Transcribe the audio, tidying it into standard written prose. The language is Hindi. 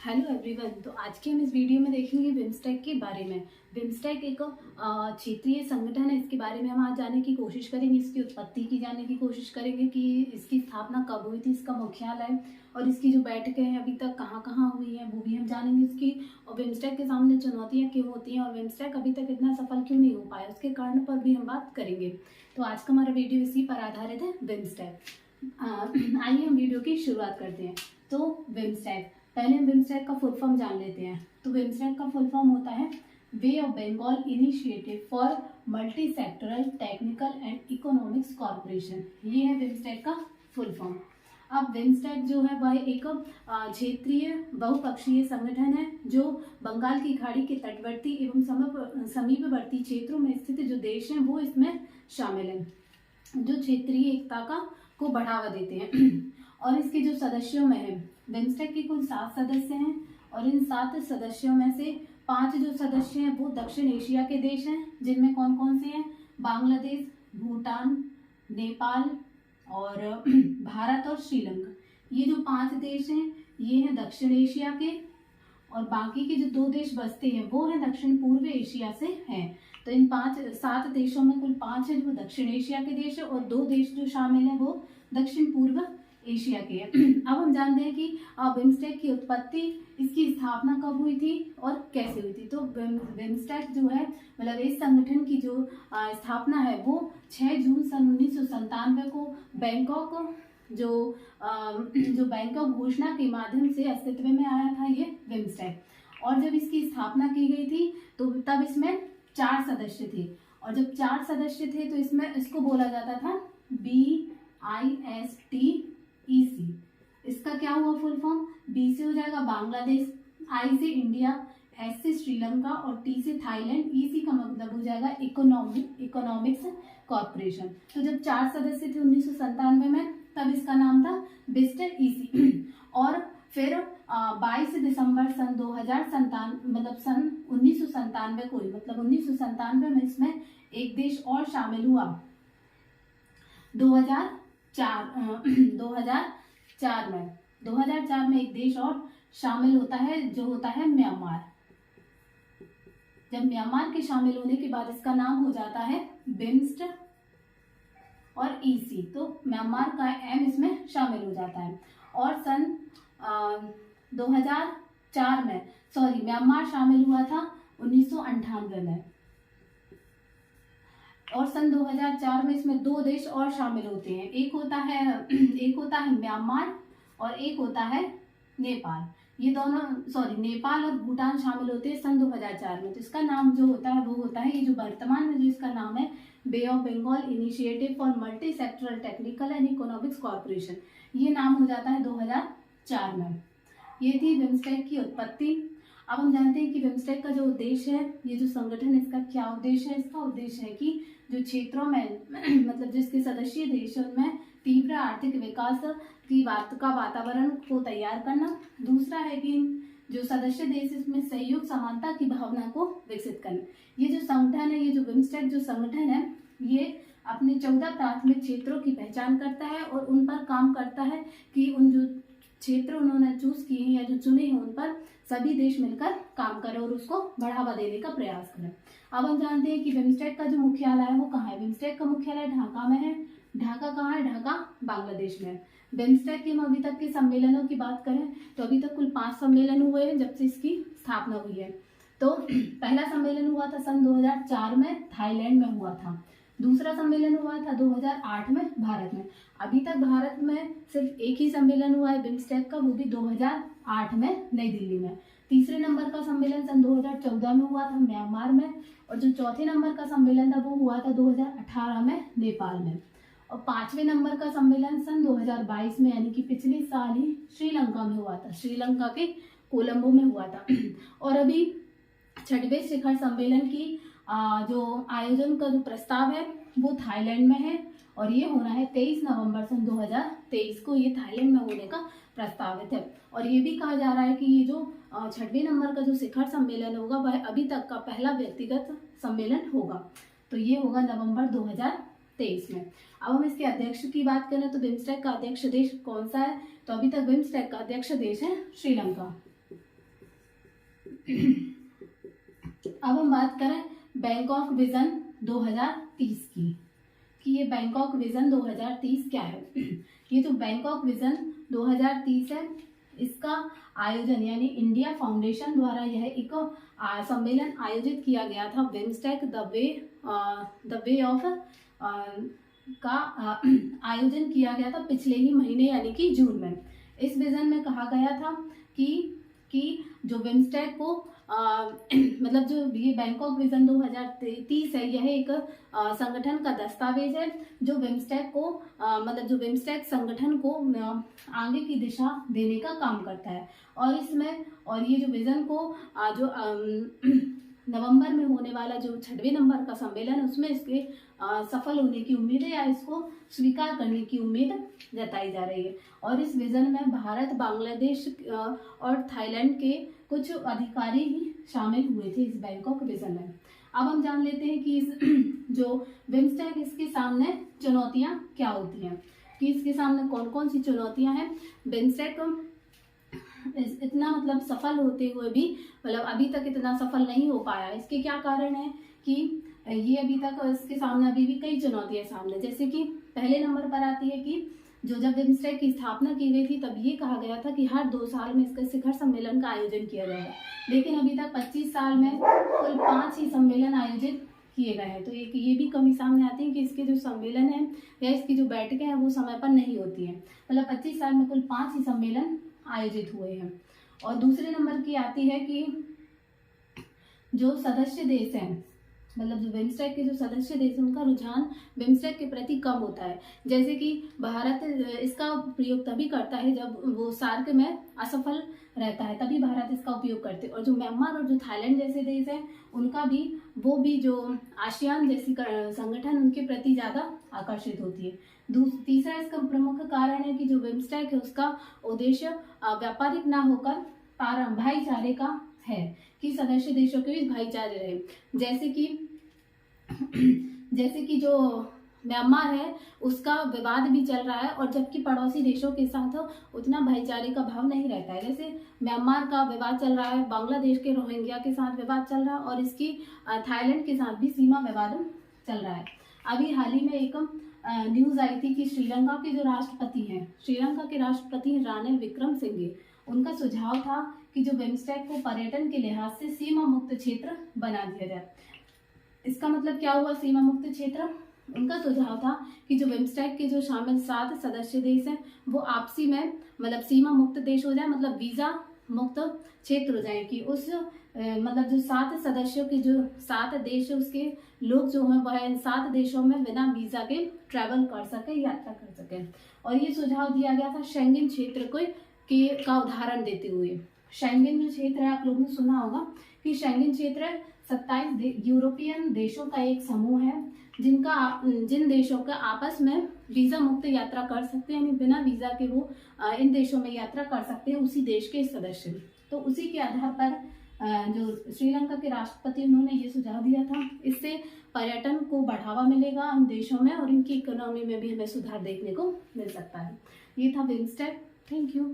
Hello everyone. तो आज के हम इस वीडियो में देखेंगे बिम्स्टेक के बारे में। बिम्स्टेक एक क्षेत्रीय संगठन है। इसके बारे में हम आज जानने की कोशिश करेंगे, इसकी उत्पत्ति की जानने की कोशिश करेंगे कि इसकी स्थापना कब हुई थी, इसका मुख्यालय और इसकी जो बैठकें हैं अभी तक कहाँ कहाँ हुई हैं वो भी हम जानेंगे इसकी। और बिम्स्टेक के सामने चुनौतियाँ क्यों होती हैं और बिम्स्टेक अभी तक इतना सफल क्यों नहीं हो पाया, उसके कारण पर भी हम बात करेंगे। तो आज का हमारा वीडियो इसी पर आधारित है, बिम्स्टेक। आइए हम वीडियो की शुरुआत करते हैं। तो बिम्स्टेक, पहले हम बिम्स्टेक का फुल फॉर्म जान लेते हैं। तो बिम्स्टेक का फुल फॉर्म होता है Bay of Bengal initiative for multi sectoral technical and economics corporation. ये है बिम्स्टेक का फुल फॉर्म। अब बिम्स्टेक जो है वह एक क्षेत्रीय बहुपक्षीय संगठन है जो बंगाल की खाड़ी के तटवर्ती एवं समीपवर्ती क्षेत्रों में स्थित जो देश हैं वो इसमें शामिल हैं, जो क्षेत्रीय एकता को बढ़ावा देते हैं। और इसके जो सदस्यों में है, बिम्स्टेक के कुल 7 सदस्य हैं और इन 7 सदस्यों में से 5 जो सदस्य हैं वो दक्षिण एशिया के देश हैं, जिनमें कौन कौन से हैं, बांग्लादेश, भूटान, नेपाल और भारत और श्रीलंका। ये जो 5 देश हैं ये हैं दक्षिण एशिया के, और बाकी के जो 2 देश बचते हैं वो हैं दक्षिण पूर्व एशिया से हैं। तो इन 7 देशों में कुल 5 है जो दक्षिण एशिया के देश है और 2 देश जो शामिल हैं वो दक्षिण पूर्व एशिया के। अब हम जानते हैं कि बिम्स्टेक की उत्पत्ति, इसकी स्थापना कब हुई थी और कैसे हुई थी। तो बिम्स्टेक जो है, मतलब इस संगठन की जो स्थापना है वो 6 जून सन 1997 को बैंकॉक जो बैंकॉक घोषणा के माध्यम से अस्तित्व में आया था ये बिम्स्टेक। और जब इसकी स्थापना की गई थी तो तब इसमें 4 सदस्य थे, और जब 4 सदस्य थे तो इसमें इसको बोला जाता था BISTEC। इसका क्या हुआ फुल फॉर्म, बी से हो जाएगा बांग्लादेश, आई से इंडिया, एस से श्रीलंका और टी से थाईलैंड, ईसी का मतलब हो जाएगा इकोनॉमिक्स कॉर्पोरेशन। तो जब 4 सदस्य थे 1997 में तब इसका नाम था बिस्टेक ईसी। और फिर 22 दिसंबर सन 2097 मतलब सन 1997 को, मतलब 1997 में इसमें एक देश और शामिल हुआ 2004 में एक देश और शामिल होता है जो होता है म्यांमार। जब म्यांमार के शामिल होने के बाद इसका नाम हो जाता है बिम्स्ट और ईसी। तो म्यांमार का एम इसमें शामिल हो जाता है। और सन 2004 में, म्यांमार शामिल हुआ था 1998 में, और सन 2004 में इसमें 2 देश और शामिल होते हैं। एक होता है म्यांमार और एक होता है नेपाल। ये दोनों नेपाल और भूटान शामिल होते हैं सन 2004 में। तो इसका नाम जो होता है वो होता है, ये जो वर्तमान में जो इसका नाम है, bay of Bengal initiative for multi sectoral technical and economics corporation. ये नाम हो जाता है 2004 में। ये थी बिम्स्टेक की उत्पत्ति। अब हम जानते हैं कि बिम्स्टेक का जो उद्देश्य है, ये जो संगठन है इसका क्या उद्देश्य है। इसका उद्देश्य है कि जो क्षेत्रों में मतलब जिसके सदस्य देश है उनमें तीव्र आर्थिक विकास की वातावरण को तैयार करना। दूसरा है कि जो सदस्य देश इसमें सहयोग समानता की भावना को विकसित करना। ये जो संगठन है, ये जो बिम्स्टेक जो संगठन है, ये अपने 14 प्राथमिक क्षेत्रों की पहचान करता है और उन पर काम करता है कि उन जो क्षेत्र उन्होंने चूज किए हैं या जो चुने हैं उन पर सभी देश मिलकर काम करें और उसको बढ़ावा देने का प्रयास करें। अब हम जानते हैं कि बिम्स्टेक का जो मुख्यालय है वो कहाँ है। बिम्स्टेक का मुख्यालय ढाका में है। ढाका कहाँ है, ढाका बांग्लादेश में। बिम्स्टेक के हम अभी तक के सम्मेलनों की बात करें तो अभी तक कुल 5 सम्मेलन हुए हैं जब से इसकी स्थापना हुई है। तो पहला सम्मेलन हुआ था सन 2004 में, थाईलैंड में हुआ था। दूसरा सम्मेलन हुआ था 2008 में भारत में। अभी तक भारत में सिर्फ एक ही सम्मेलन हुआ है बिम्स्टेक का, वो भी 2008 में नई दिल्ली में। तीसरे नंबर का सम्मेलन सन 2014 में हुआ था म्यांमार में, और जो चौथे नंबर का सम्मेलन था वो हुआ था 2018 में नेपाल में। और 5वें नंबर का सम्मेलन सन 2022 में, यानी कि पिछले साल ही श्रीलंका में हुआ था। श्रीलंका के कोलंबो में हुआ था। और अभी 6वें शिखर सम्मेलन की जो आयोजन का जो प्रस्ताव है वो थाईलैंड में है, और ये होना है 23 नवंबर सन 2023 को। ये थाईलैंड में होने का प्रस्तावित है। और ये भी कहा जा रहा है कि ये जो 6वें नंबर का जो शिखर सम्मेलन होगा वह अभी तक का पहला व्यक्तिगत सम्मेलन होगा। तो ये होगा नवंबर 2023 में। अब हम इसके अध्यक्ष की बात करें तो बिम्स्टेक का अध्यक्ष देश कौन सा है, तो अभी तक बिम्स्टेक का अध्यक्ष देश है श्रीलंका। अब हम बात करें बैंकॉक विजन 2030 की, कि ये बैंकॉक विजन 2030 क्या है। ये तो बैंकॉक विजन 2030 है, इसका आयोजन यानी इंडिया फाउंडेशन द्वारा यह एक सम्मेलन आयोजित किया गया था। बिम्स्टेक द वे ऑफ का आयोजन किया गया था पिछले ही महीने यानी कि जून में। इस विजन में कहा गया था कि जो बिम्स्टेक को मतलब जो ये बैंकॉक विजन 2030 है, यह एक संगठन का दस्तावेज है जो बिम्स्टेक को मतलब जो बिम्स्टेक संगठन को आगे की दिशा देने का काम करता है। और इसमें ये जो विजन को जो नवंबर में होने वाला जो 6वें नंबर का सम्मेलन है, उसमें इसके सफल होने की उम्मीद है या इसको स्वीकार करने की उम्मीद जताई जा रही है। और इस विजन में भारत, बांग्लादेश और थाईलैंड के कुछ अधिकारी भी शामिल हुए थे इस बैंकॉक विजन में। अब हम जान लेते हैं कि इस जो बिम्स्टेक, इसके सामने चुनौतियां क्या होती हैं, कि इसके सामने कौन कौन सी चुनौतियां हैं। बिम्स्टेक इतना मतलब सफल होते हुए भी मतलब अभी तक इतना सफल नहीं हो पाया। इसके क्या कारण है कि ये अभी तक इसके सामने अभी भी कई चुनौतियां सामने, जैसे कि पहले नंबर पर आती है कि जो जब बिम्स्टेक की स्थापना की गई थी तब ये कहा गया था कि हर 2 साल में इसका शिखर सम्मेलन का आयोजन किया जाएगा, लेकिन अभी तक 25 साल में कुल 5 ही सम्मेलन आयोजित किए गए हैं। तो एक ये भी कमी सामने आती है कि इसके जो सम्मेलन है या इसकी जो बैठकें हैं वो समय पर नहीं होती हैं। मतलब 25 साल में कुल 5 ही सम्मेलन आयोजित हुए हैं। और दूसरे नंबर की आती है कि जो सदस्य देश हैं, मतलब जो बिम्स्टेक के जो सदस्य देश हैं, उनका रुझान बिम्स्टेक के प्रति कम होता है। जैसे कि भारत इसका प्रयोग तभी करता है जब वो सार्क में असफल रहता है, तभी भारत इसका उपयोग करते हैं। और जो म्यांमार और जो थाईलैंड जैसे देश हैं, उनका भी वो भी जो आसियान जैसी संगठन उनके प्रति ज़्यादा आकर्षित होती है। तीसरा इसका प्रमुख कारण है कि जो बिम्स्टेक है उसका उद्देश्य व्यापारिक ना होकर भाईचारे का है, कि सदस्य देशों के बीच भाईचारे रहे। जैसे कि जो म्यांमार है उसका विवाद भी चल रहा है, और जबकि पड़ोसी देशों के साथ उतना भाईचारे का भाव नहीं रहता है। जैसे म्यांमार का विवाद चल रहा है, बांग्लादेश के रोहिंग्या के साथ विवाद चल रहा है, और इसकी थाईलैंड के साथ भी सीमा विवाद चल रहा है। अभी हाल ही में एक न्यूज़ आई थी कि श्रीलंका के जो राष्ट्रपति हैं, श्रीलंका के राष्ट्रपति रानिल विक्रमसिंघे, उनका सुझाव था कि जो बिम्स्टेक को पर्यटन के लिहाज से सीमा मुक्त क्षेत्र बना दिया जाए। इसका मतलब क्या हुआ सीमा मुक्त क्षेत्र? उनका सुझाव था कि जो बिम्स्टेक के जो शामिल 7 सदस्य देश हैं वो आपसी में मतलब सीमा मुक्त देश हो जाए, मतलब वीज़ा मुक्त क्षेत्र हो जाए, कि उस मतलब जो 7 सदस्यों के जो 7 देश है उसके लोग जो हैं वह इन 7 देशों में बिना वीज़ा के ट्रैवल कर सके, यात्रा कर सके। और ये सुझाव दिया गया था शेंगेन क्षेत्र का उदाहरण देते हुए। शेंगेन जो क्षेत्र है, आप लोगों ने सुना होगा कि शेंगेन क्षेत्र 27 यूरोपियन देशों का एक समूह है जिन देशों का आपस में वीज़ा मुक्त यात्रा कर सकते हैं, यानी बिना वीज़ा के वो इन देशों में यात्रा कर सकते हैं उसी देश के सदस्य। तो उसी के आधार पर जो श्रीलंका के राष्ट्रपति उन्होंने ये सुझाव दिया था। इससे पर्यटन को बढ़ावा मिलेगा उन देशों में, और इनकी इकोनॉमी में भी हमें सुधार देखने को मिल सकता है। ये था बिम्स्टेक। Thank you.